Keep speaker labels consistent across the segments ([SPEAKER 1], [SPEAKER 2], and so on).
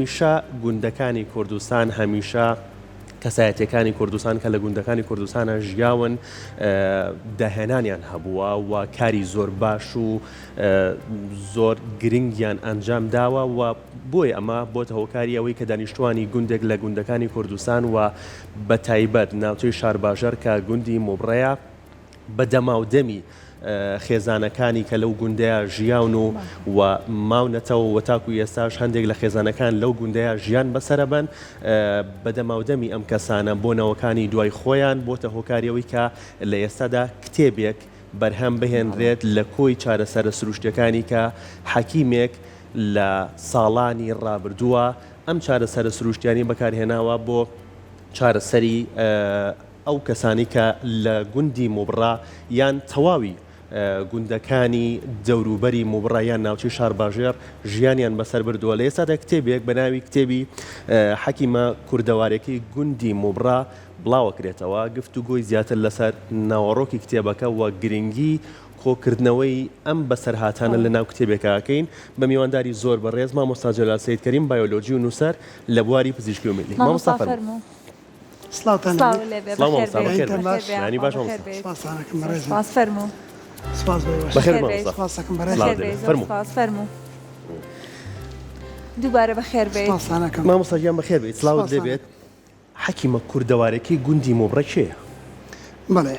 [SPEAKER 1] هەمیشە گوندەکانی کوردستان هەمیشە کەسایەتیەکانی کوردستان کە لە گوندەکانی کوردستانە ژیاون داهێنانیان هەبووە و کاری زۆر باش و زۆر گرنگیان ئەنجام داوە و بۆی ئەمە بۆتە هۆکاری ئەوەی کە دانیشتوانی گوندێک لە گوندەکانی کوردستان و بە تایبەت ناوچەی شارباژەر کە گوندی موبڕەیە بە دەماودەمی خێزانەکانی کە لەو گوندەیە ژیاون و ماونەتەوە و تاکو ئێستاش هەندێک لە خێزانەکان لەو گوندەیە ژیان بەسەرەبەن بەدەماودەمی ئەم کەسانە بۆ نەوەکانی دوای خۆیان بۆتە هۆکاریەوەی کە لە ئێستادا کتێبێک بەرهەم بهێنرێت لە کۆی چارەسەرە سروشتەکانی کە حەکیمێک لە ساڵانی ڕابردووە ئەم چارەسەرە سروشتیانی بەکارهێناوە بۆ چارەسەری ئەو کەسانی کە لە گوندی موبڕا یان تەواوی گوندەکانی دەوروبەری موبڕا یان ناوچەی شارباژێر ژیانیان بەسەر بردووە. لە ئێستادا کتێبێک بە ناوی کتێبی حەکیمە کوردەوارێکی گوندی موبڕا بڵاوەکرێتەوە گفتوگۆی زیاتر لەسەر ناوەڕۆکی کتێبەکە و گرنگی کۆکردنەوەی ئەم بەسەرهاتانە لە ناو کتێبێکەکەین بە میوانداری زۆر بەڕێز مامۆستا جەلال سەید کەریم بایۆلۆجی و نووسەر لە بواری پزیشکی و ملی.
[SPEAKER 2] مامۆستا فەرموو.
[SPEAKER 1] سلام مامۆستا بەخێر ینی باش
[SPEAKER 2] سپاس فەرموو.
[SPEAKER 1] بەخێر
[SPEAKER 2] فەرموو. دووبارە بەخێر بێت.
[SPEAKER 1] مامۆستا گیان بەخێر بێت. سلااوت لێبێت. حەکیمە کوردەوارێکی گوندی موبڕە کێیە؟
[SPEAKER 3] بەڵێ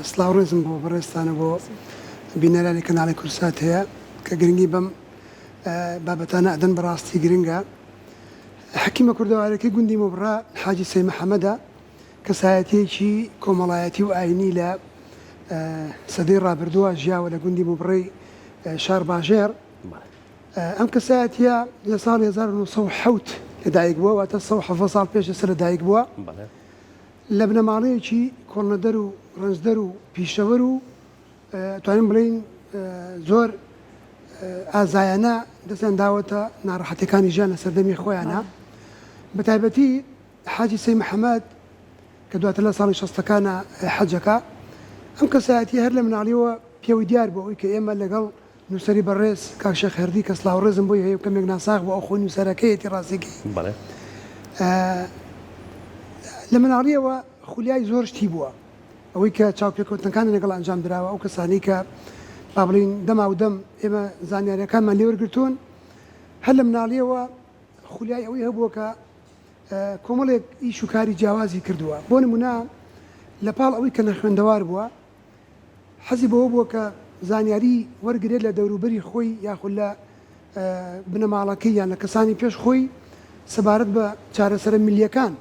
[SPEAKER 3] سلااو ڕێزم بۆ بەڕێستانە بۆ بینەرانی کەناڵی کورسات هەیە کە گرنگی بەم بابەتانە ئەدەن بەڕاستی گرنگە. حەکیمە کوردەوارەکەی گوندی موبڕا حاجی سەید محەممەدە کەسایەتیەکی کۆمەڵایەتی و ئاینی لە سەدەی ڕابردووە ژیاوە لە گوندی موبڕەی شارباژێر. ئەم کەسایەتیە لە ساڵی 1970 لەدایک بووە واتە 1970 ساڵ پێش لەسەر لەدایک بووە لە بنەماڵەیەکی کۆڕنەدەر و ڕنجدەر و پیشەوەر و توانین بڵین زۆر ئازایانە دەستیان داوەتە ناڕەحەتەکانی ژیان لە سەردەمی خۆیانە. بە تایبەتی حاجی سەید محەممەد کە دواتر لە ساڵی 60ەکانە حەجەکە ئەم کەسایەتی هەر لە مناڵیەوە پێوەی دیار بۆ ئەوی کە ئێمە لەگەڵ نووسری بەڕێز کاک شێخ هەردی کە سڵاو ڕێزم بۆی هەیە کەمێک ناساغ بۆ ئەو خۆی نووسەرەکەیەتی ڕاستیەکەی لە مناڵیەوە خولیای زۆر شتی بووە ئەوەی کە چاوپێکەوتنەکانی لەگەڵ ئەنجام درراوە ئەو کەسانی کە با بڵین دەما و دەم ئێمە زانیاریەکانمان لێوەرگرتوون هەر لە مناڵیەوە خولیای ئەوەی هەبووە کە کۆمەڵێک ئیش و کاری جیاوازی کردووە. بۆ نمونە لە پاڵ ئەوەی کە نەخوێندەوار بووە حەزی بەوە بووە کە زانیاری وەرگێت لە دەوروبەری خۆی یاخود لە بنەماڵەکەی یان لە کەسانی پێش خۆی سەبارەت بە چارەسەرە ملیەکان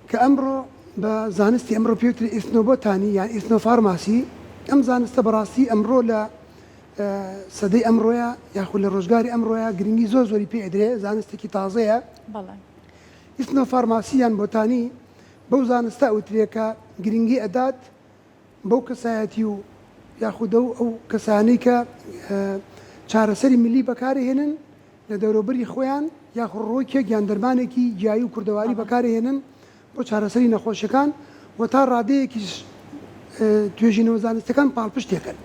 [SPEAKER 3] کە ئەمڕۆ بە زانستی ئەمڕۆ پێوتری ئیسنۆبۆتانی یان ئیسنۆفارماسی ئەم زانستە بەڕاستی ئەمڕۆ لە سەدەی ئەمڕۆیە یاخود لە ڕۆژگاری ئەمڕۆیە گرنگی زۆر زۆری پێ ئەدرێ زانستێکی تازەیە. ئیسنۆفارماسی یان بۆتانی بەو زانستە ئەوترێکە گرنگی ئەدات بەو کەسایەتی و یاخود ئەو کەسانەی کە چارەسەری ملی بەکارهێنن لە دەوروبەری خۆیان یاخود ڕۆکێک یان دەرمانێکی گیایی و کوردەواری بەکارهێنن بۆ چارەسەری نەخۆشیەکان و تا ڕادەیەکی توێژینەوە زانستەکان پاڵپشتێکن.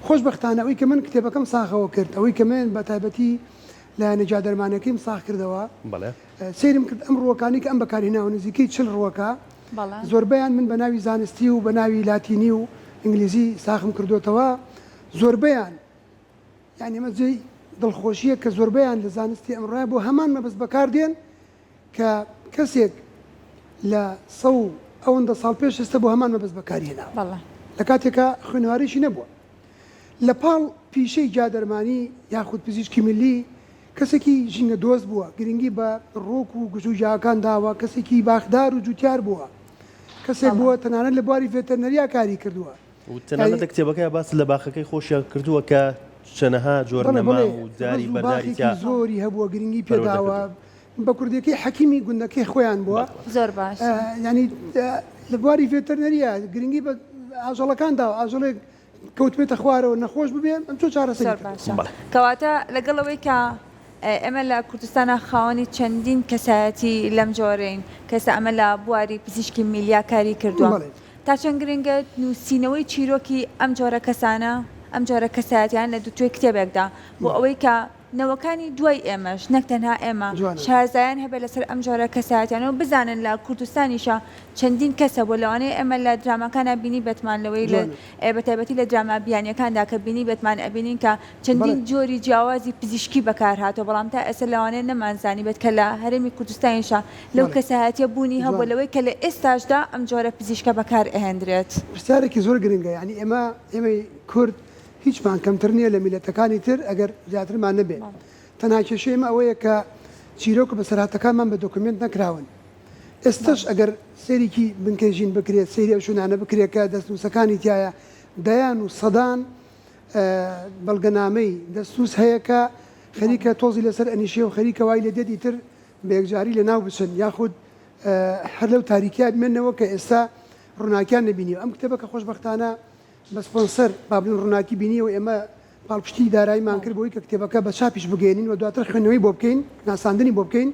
[SPEAKER 3] خۆشبەختانە ئەوەی کە من کتێبەکەم ساخەوە کرد ئەوەی کە من بە تایبەتی لە نەجا دەرمانەکەیم ساخ کردەوە سیرم کرد ئەم ڕووەکانی کە ئەم بەکارهێناوە نزیکەی 40 ڕووەکە زۆربەیان من بە ناوی زانستی و بە ناوی لاتینی و ئینگلیزی ساخم کردوتەوە. زۆربەیان یعنی ئەمە جێی دڵخۆشیە کە زۆربەیان لە زانستی ئەمڕۆیە بۆ هەمان مەبەست بەکاردێن کە کەسێک لە 100 ئەوەندە ساڵ پێش ئێستا بۆ هەمان مەبەست بەکارهێناوە لە کاتێکە خوێنەوارێکی نەبووە. لە پاڵ پیشەی جادەرمانی یاخود پزیشکی ملی کەسێکی ژینگە دۆست بووە گرنگی بە ڕۆک و گژوژاکان داوە کەسێکی باخدار و جوتیار بووە کەسێک بووە تەنانەت لە بواری ڤێتەرنەریا کاری کردووە
[SPEAKER 1] و تەنانەت کتێبەکەی باس لە باخەکەی خۆشیان کردووە کە چەنەها جۆر نەما و داری بەرداری
[SPEAKER 3] زۆری هەبووە گرنگی پێداوە بە کوردەکەی حەکیمی گوندەکەی خۆیان بووە
[SPEAKER 2] زۆر باش
[SPEAKER 3] ینی لە بواری ڤێتەرنەریا گرنگی بە ئاژەڵەکان داوە ئاژەڵێک کەوتبێتە خوارەوە نەخۆش ببێ ئەم تۆ چارەسەر
[SPEAKER 2] کەواتە لەگەڵەوەی کە ئێمە لە کوردستانە خاوەنی چەندین کەسایەتی لەم جۆرەین کەسە ئەمە لە بواری پزیشکی میلیا کاری کردووە تا چەند گرنگە نووسینەوەی چیرۆکی ئەم جۆرە کەسانە ئەم جۆرە کەسایەتیان لە دووتوێ کتێبێکدا بۆ ئەوەی کە نەوەکانی دوای ئێمەش نەک تەنها ئێمە شارەزایان هەبێت لەسەر ئەم جۆرە کەسایەتیانەوە بزانن لە کوردستانیشە چەندین کەسە بۆ لەوانەیە ئێمە لە درامەکانە بینی بێتمان لەوەی لە بەتایبەتی لە دراما بیانیەکاندا کە بینی بێتمان ئەبینین کە چەندین جۆری جیاوازی پزیشکی بەکار هاتەوە بەڵام تا ئێستا لەوانەیە نەمانزانی بێت کە لە هەرێمی کوردستانیشە لەو کەسایەتیە بوونی هەبوو لەوەی کە لە ئێستاشدا ئەم جۆرە پزیشکە بەکار ئەهێنرێت.
[SPEAKER 3] پرسیارێکی زۆر گرنگە، یعنی ئێمە کورد هیچمان کەمتر نییە لە میلەتەکانی تر ئەگەر زیاترمان نەبێت. تەنها کێشەی ئێمە ئەوەیە کە چیرۆک و بەسەرهاتەکانمان بە دۆکومنت نەکراون. ئێستش ئەگەر سێریکی بنکەژین بکرێت، سێری ئەو شوێنانە بکرێت کە دەستنووسەکانی تایە دەیان و سەدان بەڵگەنامەی دەستنووس هەیە کە خەریکە تۆزی لەسەر ئەنیشێ و خەریکە وای لە دێتی تر بە یەکجاری لە ناو بچن یاخود هەر لەو تاریکیا بمێنەوە کە ئێستا ڕووناکیان نبینی و ئەم کتێبە کە خۆشبەختانە بە سپۆنسەر بابلین ڕووناکی بینیەوە ئێمە پاڵپشتی داراییمان کرد بۆی کە کتێبەکە بە چاپیش بگەێنین و دواتر خوێندنەوەی بۆ بکەین، ناساندنی بۆ بکەین.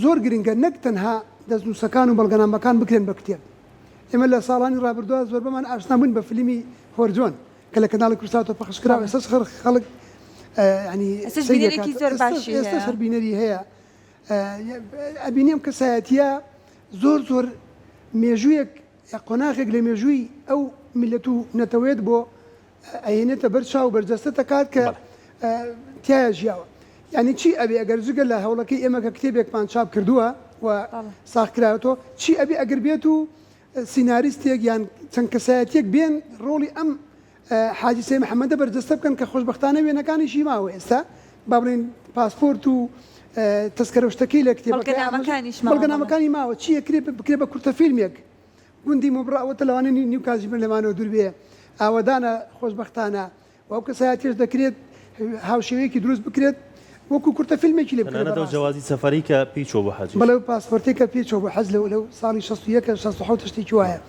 [SPEAKER 3] زۆر گرنگە نەک تەنها دەستنووسەکان و بەڵگەنامەکان بکرێن بە کتێب. ئێمە لە ساڵانی ڕابردووە زۆر بەمان ئاشنا بووین بە فیلمی هۆرجۆن کە لە کەناڵی کوردستانەوە پەخشکراوە. ئێستاش خەڵک ئێستا هەربینەری هەیە. ئەبینێم کەسایەتیە زۆر مێژوویەک قۆناغێک لە مێژووی ئەو میلەت و نەتەوێت بۆ ئەهێنێتە بەرچاو بەرجەستە تەکات کە تایە ژیاوە. یعنی چی ئەبێ ئەگەر جگە لە هەوڵەکەی ئێمە کە کتێبێکمان چاپ کردووە و ساختکراوەوە چی ئەبێ ئەگەر بێت و سیناریستێک یان چەند کەسایەتێک بێن ڕۆڵی ئەم حاجی سەید محەممەدە بەرجەستە بکەن کە خۆشبەختانە وێنەکانیشی ماوە ئێستا با بڵێن پاسپۆرت و تەسکەرە شتەکەی لە بەڵگەنامەکانی ماوە چیە بکرێ بە کورتە فیلمێک گوندی مبڕاوەتە لەوانە نیو کاژی بن لەمانەوە دوور بێ ئاوەدانە خۆشبەختانە و ئەو کەسایەتیش دەکرێت هاوشێوەیەکی دروست بکرێت وەکو کورتە فیلمێکی لێ
[SPEAKER 1] بکرێت جوازی سەفەری کە پێچۆ بۆ حەج
[SPEAKER 3] بەڵێ پاسپۆرتێک کە پێچۆ بۆ حەج لەو ساڵی 61 67 شتێکی وایە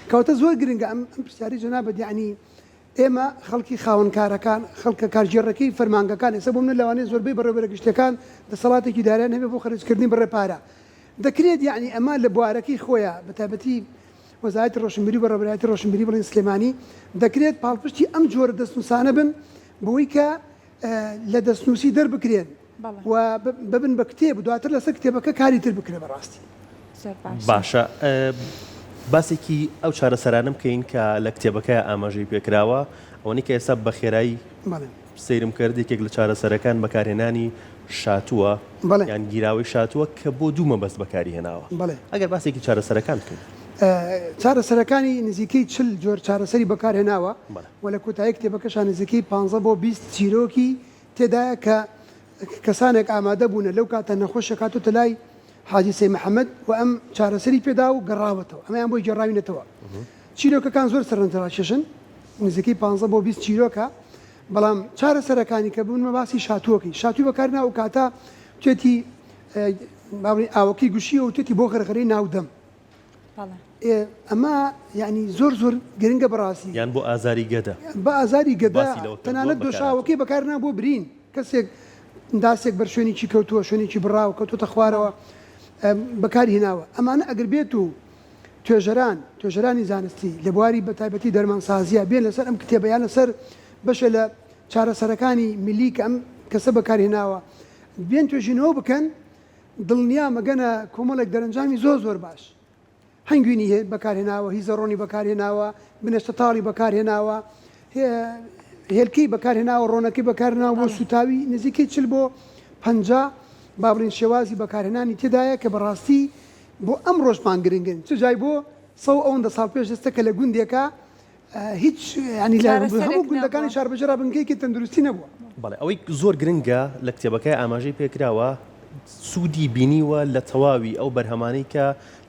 [SPEAKER 3] کەواتە زۆر گرنگە ئەم پرسیاری جەنابەت یعنی ئێمە خەڵکی خاوەنکارەکان خەڵکە کارژێڕەکەی فەرمانگەکان ئێستا بۆ منە لەوانەیە زۆربەی بەڕێوەبەرە گشتەکان دەسەڵاتێکی داریان هەبێ بۆ خەرجکردنی بەڕێ پارە دەکرێت یعنی ئەمە لە بوارەکەی خۆیە بەتایبەتی وەزارەتی ڕۆشنبیری بە ڕێبەرایەتی ڕۆشنبیری بڵێن سلێمانی دەکرێت پاڵپشتی ئەم جۆرە دەستنووسانە بن بۆی کە لە دەستنووسی دەربکرێن و ببن بە کتێب دواتر لەسەر کتێبەکە کاری تر بکرێ بەڕاستی.
[SPEAKER 1] باشە باسێکی ئەو چارەسەرانە بکەین کە لە کتێبەکە ئاماژەی پێکراوە ئەوەی کە ئێستا بە خێرایی سەیرم کرد یەکێک لە چارەسەرەکان بەکارهێنانی شاتووە یان گیراوی شاتووە کە بۆ دوو مەبەست بەکاری هێناوە. ئەگەر باسێکی چارەسەرەکان بکەین.
[SPEAKER 3] چارەسەرەکانی نزیکەی 40 جۆر چارەسەری بەکارهێناوە و لە کۆتایی کتێبەکەشان نزیکەی 15 بۆ 20 چیرۆکی تێدایە کە کەسانێک ئامادە بوون لەو کاتە نەخۆشە کاتۆتە لای حاجی سەید محەممەد و ئەم چارەسەری پێدا و گەڕاوەتەوە ئەمەیان بۆی گەڕاوینەتەوە. چیرۆکەکان زۆر سەرنجڕاکێشن نزیکەی 15 بۆ 20 چیرۆکە بەڵام چارەسەرەکانی کە بوون مەباسی شاتووەکەی شاتووی بەکارنا و کاتە توێتی ئاوەکەی گوشیە و توێتی بۆ غەرغەرەی ناودەم. ئەمە یعنی زۆر گرنگە بەڕاستی
[SPEAKER 1] یان بۆ ئازاری گەدا
[SPEAKER 3] بە ئازاری گەدا تەنانەت دۆشاوەکەی بەکارنا بۆ برین کەسێک داسێک بەر شوێنێکی کەوتووە شوێنێکی بڕاو کەوتۆتە خوارەوە بەکاری هێناوە. ئەمانە ئەگەر بێت و توێژەرانی زانستی لە بواری بەتایبەتی دەرمانسازیە بێن لەسەر ئەم کتێبەیان لەسەر بەشە لە چارەسەرەکانی میلی کە ئەم کەسە بەکارهێناوە بێن توێژینەوە بکەن دڵنیا مەگەنە کۆمەڵێک دەرەنجامی زۆر باش هەنگوینی هەیە بەکارهێناوە هیزەڕۆنی بەکارهێناوە بنەشتەتاڵی بەکارهێناوە هێلکەی بەکارهێناوە ڕۆنەکەی بەکارهێناوە بۆ سوتاوی نزیکەی 40 بۆ 50 با بڵێن شێوازی بەکارهێنانی تێدایە کە بەڕاستی بۆ ئەم ڕۆژمان گرنگن چ جای بۆ 100 ساڵ پێش دەستە کە لە گوندێکە هیچ ینی هەموو گوندەکانی شاربەجێرا بنکەیەکی تەندروستی نەبووە.
[SPEAKER 1] بەڵێ ئەوەی زۆر گرنگە لە کتێبەکەی ئاماژەی پێکراوە سوودی بینیوە لە تەواوی ئەو بەرهەمانەی کە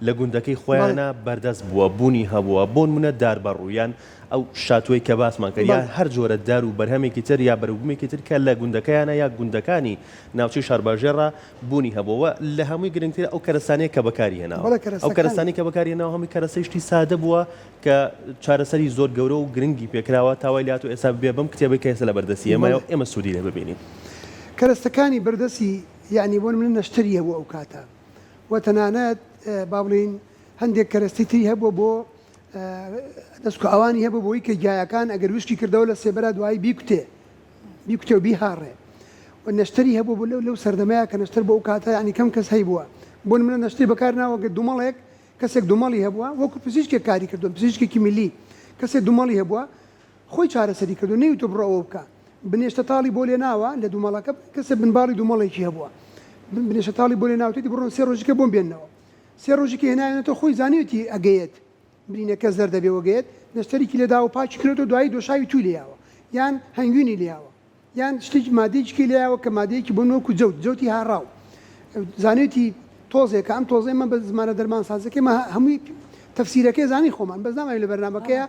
[SPEAKER 1] لە گوندەکەی خۆیانە بەردەست بووە بوونی هەبووە بۆ نمونە داربەڕوویان ئەو شاتوۆی کە باسمان کرد یا هەر جۆرە دار و بەرهەمێکی تر یا بەرەوبوومێکی تر کە لە گوندەکەیانە یا گوندەکانی ناوچەی شارباژێڕە بوونی هەبووە لە هەمووی گرنگتر ئەو کەرەستانەیە کە بەکاری هێناوە ئەو کەرەستانی کە بەکاری هێناوە هەمووی کەرەسەیشتی سادە بووە کە چارەسەری زۆر گەورە و گرنگی پێکراوە تاوای لات و ئێستا بێ بەم کتێبەی کە ئێستا لە بەردەستی ئێمە سوودی لێ ببینین.
[SPEAKER 3] کەرەستەکانی بەردەستی یعنی بۆ من نەشتریە بۆ ئەو کاتە و تەنانەت با بڵین هەندێک کەرەستی تری هەبووە بۆ دەستکۆ ئەوانی هەبوو بۆی کە گیایەکان ئەگەر وشکی کردەوە لە سێبەرە دوایی بیکوتێ و بیهاڕێ نشتری هەبوو بۆ لەو سەردەمەیە کە نەشتەر بۆ ئەو کاتە ینی کەم کەس هەی بووە بۆ منە نەشتری بەکارناوە دوومەڵێک کەسێک دوومەڵی هەبووە وەکو پزیشکێک کاری کردو پزیشکێکی میلی کەسێک دوومەڵی هەبووە خۆی چارەسەری کردو نەیوتۆ بڕۆ ئەوە بکە بنێشتە تاڵی بۆ لێ ناوە لە دوومەڵەکە کەسێک بنباڵی دوومەڵێکی هەبووە بنێشتە تاڵی بۆ لێ ناوتێتی بڕۆن 3 ڕۆژێکە بۆم بێنەوە 3 ڕۆژێکی هێنایەنێتەوە خۆی زانیوتی ئەگەیت برینەکە زەر دەبێ وەگەیت نەشتەرێکی لێدا و پاچی کردێتەوە دوایی دۆشاوی توی لێیاوە یان هەنگوینی لێیاوە یان شتێکی مادەیەکی لێیاوە کە مادەیەکی بۆ نۆکو جەوتی هاڕاو زانێتی تۆزێکە ئەم تۆزەی من بە زمانە دەرمان سازەکەی هەمووی تەفسیرەکەی زانی خۆمان بەزنامای لە بەرنامەکەیە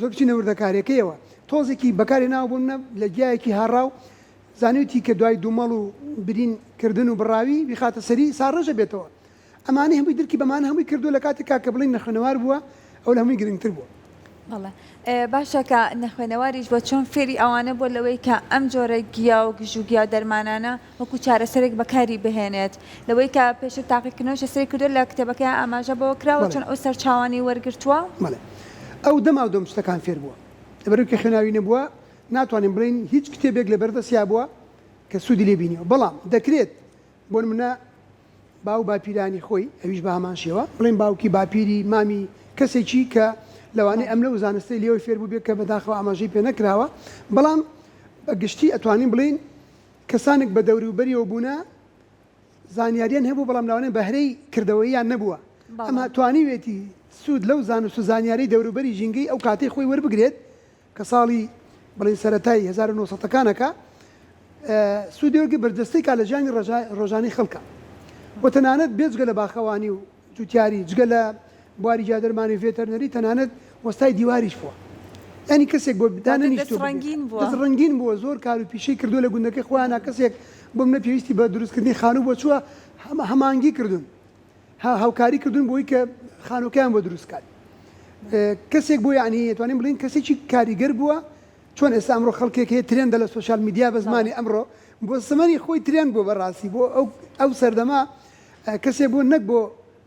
[SPEAKER 3] زۆر بچینە وردەکارێکەکەیەوە تۆزێکی بەکاری ناو بوون لە گیایەکی هاڕاو زانێتی کە دوای دوومەڵ و برینکردن و بڕاوی بیخاتە سەری ساڕەژە بێتەوە ئەمانەی هەمووی درکی بەمان هەمووی کردو لە کاتێکا کە بڵین نەخوێنەوار بووە ئەو لە هەمووی گرنگتر بووە
[SPEAKER 2] بەڵێ باشە کە نەخوێنەواریش بۆ چۆن فێری ئەوانە بۆ لەوەی کە ئەم جۆرە گیا و گژوگیا دەرمانانە وەکو چارەسەرێک بەکاری بهێنێت لەوەی کە پێشتر تاقیکردنەوەی سەری کردو لە کتێبەکەی ئاماژە بۆ کراوە چۆن ئەو سەرچاوانی وەرگرتووە
[SPEAKER 3] ئەو دەما دۆم شتەکان فێر بووە لەبەرەوەی کە خوێناوی نەبووە ناتوانین بڵین هیچ کتێبێک لە بەردەستیا بووە کە سوودی لێ بینیەوە بەڵام دەکرێت بۆ منە باو باپیرانی خۆی ئەویش بە هەمان شێوە بڵین باوکی باپیری مامی کەسێکی کە لەوانەیە ئەم لەو زانستی لێەوەی فێر بوو بێت کە بەداخەوە ئاماژەی پێ نەکراوە بەڵام گشتی ئەتوانین بڵین کەسانێک بە دەوروبەریەوە بوونە زانیاریان هەبوو بەڵام لەوانەیە بەهرەی کردەوەییان نەبووە ئەمە توانیوێتی سوود لەو زانست و زانیاری دەوروبەری ژینگەی ئەو کاتەی خۆی وەربگرێت کە ساڵی بڵین سەرەتای 1970ەکە سوودی وەرگی بەردەستەی کا لە ژیانی ڕۆژانەی خەڵکە بۆ تەنانەت بێجگە لە باخەوانی و جوتیاری جگە لە بواری جادەرمانی ڤێتەرنەری تەنانەت وەستای دیواریش بووە ینی کەسێک بۆ دەستڕەنگین بووە زۆر کار و پیشەی کردو لە گوندەکەی خۆیانە کەسێک بۆ منە پێویستی بە دروستکردنی خانوو بۆ چووە هەمانگی کردوون هاوکاری کردوون بۆی کە خانووکیان بۆ دروستکات کەسێک بۆ یعنی توانین بڵین کەسێکی کاریگەر بووە چۆن ئێستا ئەمڕۆ خەڵکێک هەیە ترێندە لە سوشال میدیا بە زمانی ئەمڕۆ بۆ سەمەنی خۆی ترێن بۆ بەڕاستی بۆ ئەو سەردەما کەسێک بۆ نەک بۆ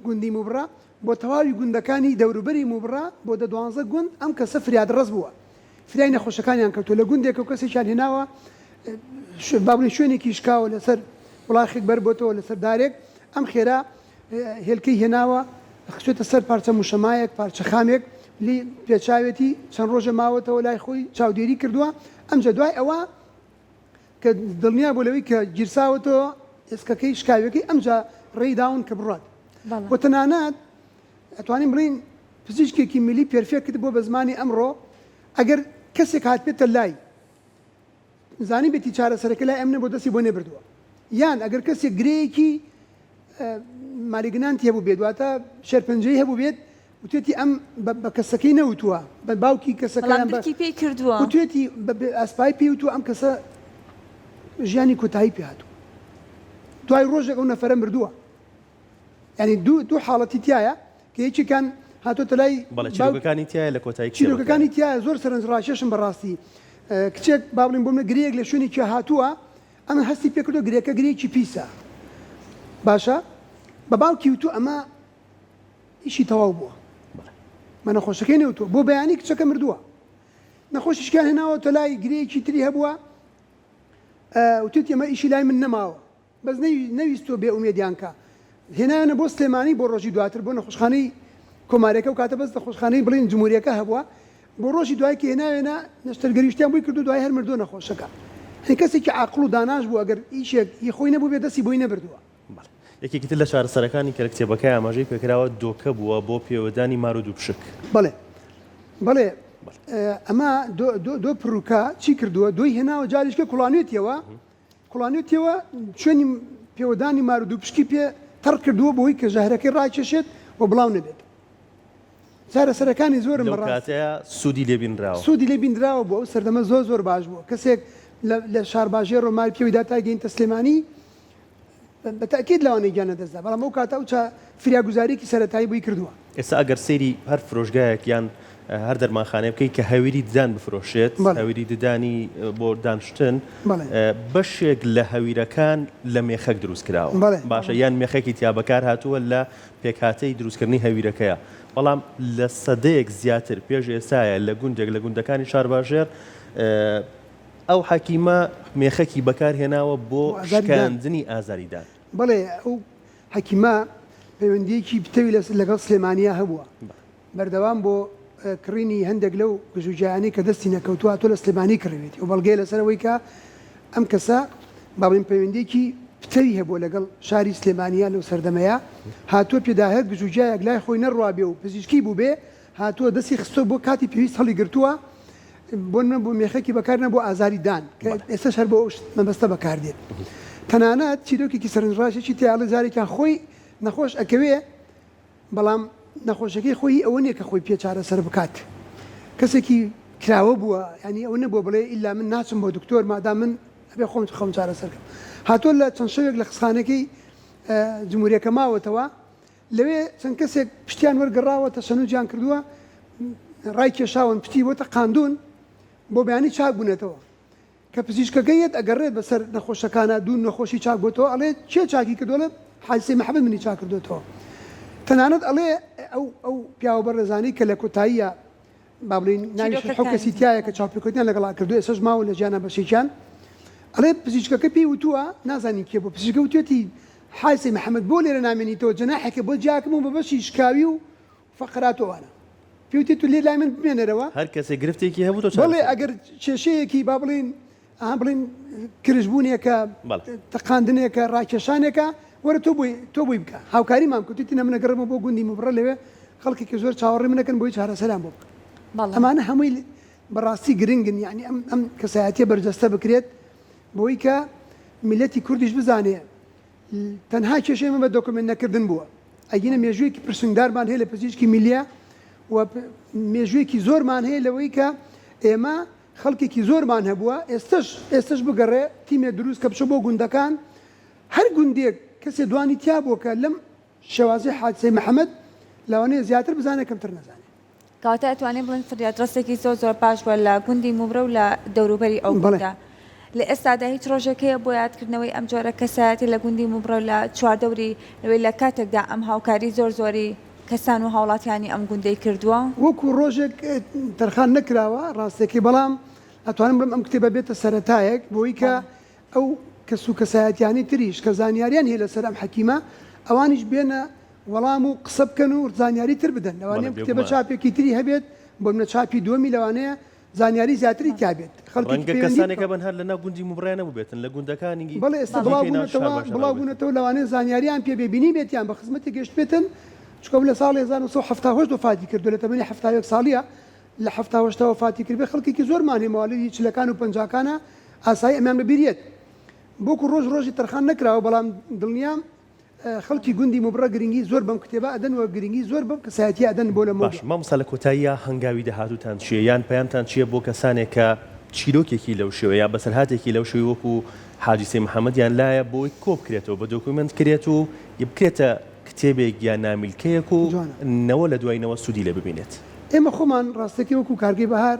[SPEAKER 3] گوندی موبڕە بۆ تەواوی گوندەکانی دەوروبەری موبڕە بۆ 12 گوند ئەم کەسە فریاد ڕست بووە فریای نەخۆشەکانیان کەوتو لە گوندێک و کەسێکیان هێناوە بابڵێن شوێنێکی شکاوە لەسەر وڵاخێک بەر بۆتەوە لەسەر دارێک ئەم خێرا هێلکەی هێناوە خچێتە سەر پارچە موشەمایەک پارچە خامێک لی پێچاوێتی چەند ڕۆژە ماوەتەوە لای خۆی چاودێری کردووە ئەمجە دوای ئەوە کە دڵنیا بۆ لەوەی کە گیرساوەتەوە ئێسکەکەی شکاوەکەی ئەمجا ڕێی داون کە بڕات بۆ تەنانەت ئەتوانین بڵین پزیشکێکی میلی پێرفێک کرد بۆ بە زمانی ئەمڕۆ ئەگەر کەسێک هات بێتە لای زانی بێتی چارەسەرەکە لای ئەمنە بۆ دەستی بۆ نێبردووە یان ئەگەر کەسێک گرەیەکی مالیگنانتی هەبوو بێت واتە شەرپەنجەی هەبوو بێت وتێتی ئەم بە کەسەکەی نەوتووە بە باوکی کەسەکان
[SPEAKER 2] پێی کردووە
[SPEAKER 3] وتێتی ئەسپای پێوتووە ئەم کەسە ژیانی کۆتایی پێ هاتووە دوای ڕۆژێک ئەو نەفەرە مردووە ینی دوو حاڵەتی تایە کە یەکێکان هاتۆتە لای
[SPEAKER 1] چیرۆکەکانی تایە لە کۆتایی
[SPEAKER 3] چیرۆکەکانی تایە زۆر سەرنجڕاکێشم بەڕاستی کچێک با بڵین بۆ منە گرەیەک لە شوێنێکی هاتووە ئەمە هەستی پێ کردو گرێکە گرەیەکی پیسە باشە بە باوکی وتو ئەمە ئیشی تەواو بووە مە نەخۆشەکەی نەوتووە بۆ بەیانی کچەکە مردووە نەخۆشیشکان هێناوەتە لای گرەیەکی تری هەبووە وتێت ئەمە ئیشی لای من نەماوە بەس نەویستۆ بێ ئومێدیانکە هێنایانە بۆ سلێمانی بۆ ڕۆژی دواتر بۆ نەخۆشخانەی کۆمارێکە و کاتە بەس نەخۆشخانەی بڵین جمهوریەکە هەبووە بۆ ڕۆژی دوای کە هێناوێنە نەشتەرگەریشتیان بووی کردو دوای هەر مردووە نەخۆشەکە کەسێکی عاقڵ و داناش بوو ئەگەر ئیشێک خۆی نەبوو بێ دەستی بۆی نەبردووە
[SPEAKER 1] یەکێکی تر لە چارەسەرەکانی کە لە کتێبەکەی ئاماژەی پێکراوە دۆکە بووە بۆ پێوەدانی مار و دووپشک
[SPEAKER 3] بەڵێ ئەمە دۆ پڕووکە چی کردووە دوی هێناوە جاریشکە کوڵانێتیەوە چێنی پێوەدانی مار و دووپشکی پێ تەڕ کردووە بۆی کە ژەهرەکەی ڕاکێشێت و بڵاو نەبێت چارەسەرەکانی زۆرم
[SPEAKER 1] بەڕاستەیە سوودی
[SPEAKER 3] لێبیندراوە بۆ ئەو سەردەمە زۆر باش بووە کەسێک لە شارباژێر ڕۆمال پێوی داتا گەینتە سلێمانی بەتاکید لەوانەی گیانە دەستدا بەڵام ئەو کاتە ئەو فریاگوزاریکی سەرەتایی بووی کردووە
[SPEAKER 1] ئێستا ئەگەر سەیری هەر فرۆشگایەک یان هەر دەرمانخانە بکەی کە هەویری ددان بفرۆشێت هەویری ددانی بۆ دانشتن بەشێک لە هەویرەکان لە مێخەک دروست کراوە باشە یان مێخێکی تیا بەکار هاتووە لە پێکهاتەی دروستکردنی هەویرەکەیە بەڵام لە سەدەیەک زیاتر پێش ئێستایە لە گوندێک لە گوندەکانی شارباژێر ئەو حەکیمە مێخەکی بەکارهێناوە بۆ
[SPEAKER 3] ئازاریدان.
[SPEAKER 1] شکاندنی ئازاریدان.
[SPEAKER 3] بەڵێ ئەو حەکیمە پەیوەندیەکی پتەوی لەگەڵ سلێمانیا هەبووە بەردەوام بۆ کڕینی هەندێک لەو گژوجیانی کە دەستی نەکەوتووە تۆ لە سلێمانی کڕوێتی و بەڵگەی لەسەرەوەی کە ئەم کەسە با بڵین پەیوەندیەکی پتەوی هەبووە لەگەڵ شاری سلێمانیا لەو سەردەمەیە هاتووە پێداهات گژوجیایەک لای خۆی نەڕوا بێ و پزیشکی بوو بێ هاتووە دەستی خستۆ بۆ کاتی پێویست هەڵی گرتووە بۆ مێخێکی بەکارنە بۆ ئازاری دان کە ئێستاش هەر بۆ مەبەستە بەکاردێت تەنانەت چیرۆکێکی سەرنجڕاشێکی تیاڵی زارێکیان خۆی نەخۆش ئەکەوێ بەڵام نەخۆشەکەی خۆی ئەوە نییە کە خۆی پێ چارەسەر بکات کەسێکی کراوە بووە ینی ئەوە نەبووە بڵێ ئیلا من ناچم بۆ دکتۆر مادام من ئەبێ خۆم چارەسەرکەم هاتۆ لە چەند شەوێک لە خستخانەکەی جمهوریەکە ماوەتەوە لەوێ چەند کەسێک پشتیان وەرگەڕاوەتە شەنوجیان کردووە ڕای کێشاون پتی وەتە قاندون بۆ بەیانی چاک بوونێتەوە کە پزیشکەکەیت ئەگەڕێت بەسەر نەخۆشەکانە دوو نەخۆشی چاک بۆتەوە ئەڵێ چێ چاکی کردووە حادسەی مەحەمەد منی چاک کردوێتەوە تەنانەت ئەڵێ ئەو پیاوە بەڕێزانی کە لە کۆتاییە با بڵین ناوی حەو کەسی تایە کە چاوپێکوتیان لەگەڵا کردو ئێسەش ماوە لە ژیانە بەشێکیان ئەڵێ پزیشکەکە پێی وتووە نازانی کێ بۆ پزیشکە وتێتی حادسەی مەحەمەد بۆ لێرە نامێنیتەوە جەناحێکە بۆ جیاکەم و بە بەشی شکاوی و فەقراتەوەوانە پێوتێت تو لێ لای من بمێنەرەوە
[SPEAKER 1] هەر کەسێک گرفتێکی هەبوو
[SPEAKER 3] بەڵێ ئەگەر کێشەیەکی با بڵین کرژبوونێکە تەقاندنێکە ڕاکێشانێکە وەرە تۆ بووی بکە هاوکاریمان کوتیتی نەمنەگەڕمە بۆ گوندی مبڕە لەوێ خەڵکێکی زۆر چاوەڕێ منەکەن بۆی چارەسەران بۆ بکە ئەمانە هەمووی بەڕاستی گرنگن یعنی ئەم کەسایەتیە بەرجەستە بکرێت بۆی کە میلەتی کوردیش بزانێ تەنها کێشەی من بە دۆکمنت نەکردن بووە ئەگینە مێژوویەکی پرسنگدارمان هەیە لە پزیشکی میلیە و مێژوویەکی زۆرمان هەیە لەوەی کە ئێمە خەڵکێکی زۆرمان هەبووە ئێستش بگەڕێ تیمێ دروست کە بچە بۆ گوندەکان هەر گوندێک کەسێ دوانی تیا بووە کە لەم شێوازەی حادسەی مەحەمەد لەوانەیە زیاتر بزانێت کەمتر نەزانێت
[SPEAKER 2] کەواتە ئەتوانێت بڵین فریادڕستێکی زۆر باش بووە لە گوندی موبرە و لە دەوروبەری ئەو گوندە لە ئێستادا هیچ ڕۆژێکەیە بۆ یادکردنەوەی ئەم جۆرە کەسایەتی لە گوندی موبرە لە چواردەوری لەوەی لە کاتێکدا ئەم هاوکاری زۆری کەسان و هاوڵاتیانی ئەم گوندەی کردووە
[SPEAKER 3] وەکو ڕۆژێک تەرخان نەکراوە ڕاستێکی بەڵام ئەتوانم بڵم ئەم کتێبە بێتە سەرەتایەک بۆی کە ئەو کەس و کەسایەتیانی تریش کە زانیاریان هەیە لەسەر ئەم حەکیمە ئەوانیش بێنە وەڵام و قسە بکەن و زانیاری تر بدەن لەوانەیە کتێبە چاپێکی تری هەبێت بۆ منە چاپی دووەمی لەوانەیە زانیاری زیاتری تابێت
[SPEAKER 1] خەڵکی کەسانێکە بن هەر لەناو گوندی موبڕە نەبووبێتن لە گوندەکانی
[SPEAKER 3] بەڵێ ئێستا بڵاوبوونەتەوە لەوانەیە زانیاریان پێبێبینی بێتیان بە خزمەتی گەشت بێتن چکە لە ساڵی 1970 وفاتی کردو لە تەمەنی 71 ساڵیە لە 1970 وفاتی کرد بێ خەڵکێکی زۆرمان هەیە ماڵی چلەکان و پەنجاکانە ئاسایی ئەمان ببیرێت بۆکو ڕۆژی تەرخان نەکراوە بەڵام دڵنیام خەڵکی گوندی موبڕە گرنگی زۆر بەم کتێبە ئەدەن و گرنگی زۆر بەم کەسایەتی ئەدەن بۆ لە
[SPEAKER 1] باش مامۆستا لە کۆتاییە هەنگاوی داهاتوتان چیە یان پەیامتان چییە بۆ کەسانێک کە چیرۆکێکی لەو شێوە یا بەسەرهاتێکی لەو شێوەی وەکو حاجی محەممەدیان لایە بۆی کۆ بکرێتەوە بە دۆکومنت کرێت و بکرێتە کتێبێک یان نامیلکەیەک و نەوە لە دوایینەوە سوودی لە ببینێت
[SPEAKER 3] ئێمە خۆمان ڕاستەکە وەکو کارگەی بەهار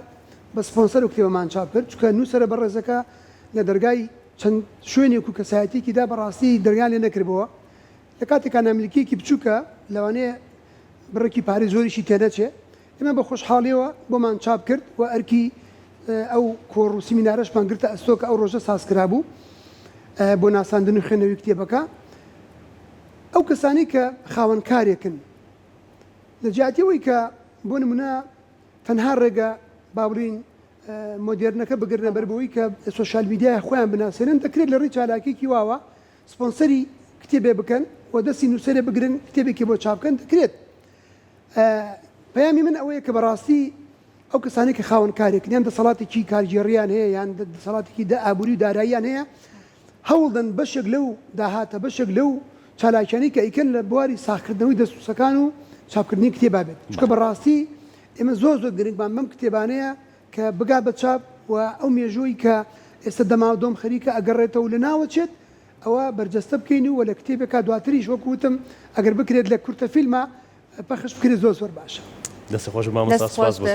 [SPEAKER 3] بە سپۆنسەر و کتێبەمان چاپ کرد چکە نووسرە بەڕێزەکە لە دەرگای چەند شوێنێک و کەسایەتێکیدا بەڕاستی دەرگان لێ نەکردبەوە لە کاتێکا نامیلکەیەکی بچووکە لەوانەیە بڕێکی پارەی زۆریشی تێدەچێ ئێمە بە خۆشحاڵیەوە بۆمان چاپ کرد و ئەرکی ئەو کۆڕ و سیمینارەشمان گرتە ئەستۆکە ئەو ڕۆژە سازکرا بوو بۆ ناساندن و خوێنەوەی کتێبەکە ئەو کەسانی کە خاوەنکارێکن لە جیاتیەوەی کە بۆ نمونە تەنها ڕێگە باوڕین مۆدێرنەکە بگرنە بەربەوەی کە سوۆشال میدیای خۆیان بناسێنن دەکرێت لە ڕێی چالاکێکی واوە سپۆنسەری کتێبێ بکەن و دەستی نووسەرێ بگرن کتێبێکی بۆ چاپکەن دەکرێت پەیامی من ئەوەیە کە بەڕاستی ئەو کەسانی کە خاوەنکارێکن یان دەسەڵاتێکی کارژێڕیان هەیە یان دەسەڵاتێکی ئابووری و داراییان هەیە هەوڵدەن بەشێک لەو داهاتە بەشێک لەو چالاکیانی کە ئیکەن لە بواری ساختکردنەوەی دەستوسەکان و چاپکردنی کتێبا بێت چکە بەڕاستی ئێمە زۆر گرنگمان بەم کتێبانەیە کە بگا بە چاپ و ئەو مێژووی کە ئێستا دەماودۆم خەریکە ئەگەڕێتەوە لە ناوەچێت ئەوە بەرجەستە بکەین و لە کتێبێکا دواتریش وەکوتم ئەگەر بکرێت لە کورتە فیلمە پەخش بکرێت زۆر باشە
[SPEAKER 1] دەست خۆش مامۆستا سپاس بۆ